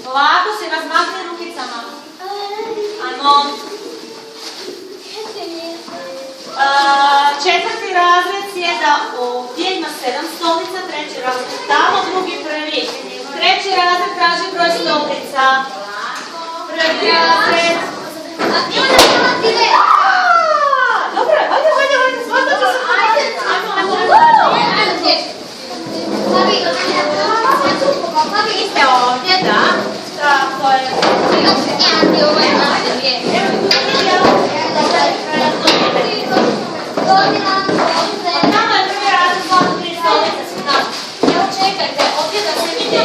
Polako se razmahne rukicama. Ajmo. Četvrti razred sjeda ovdje, ima 7 stolica, treći razred tamo, drugi prvi. Treći razred traži broj stolica. Prvi razred. Dobro, ajde, svašta će se Papi, vi ste ovdje, da? Tako je. Nama je prvi razred, 2 do 3 stolice su tamo. Evo čekajte, ovdje da se vide.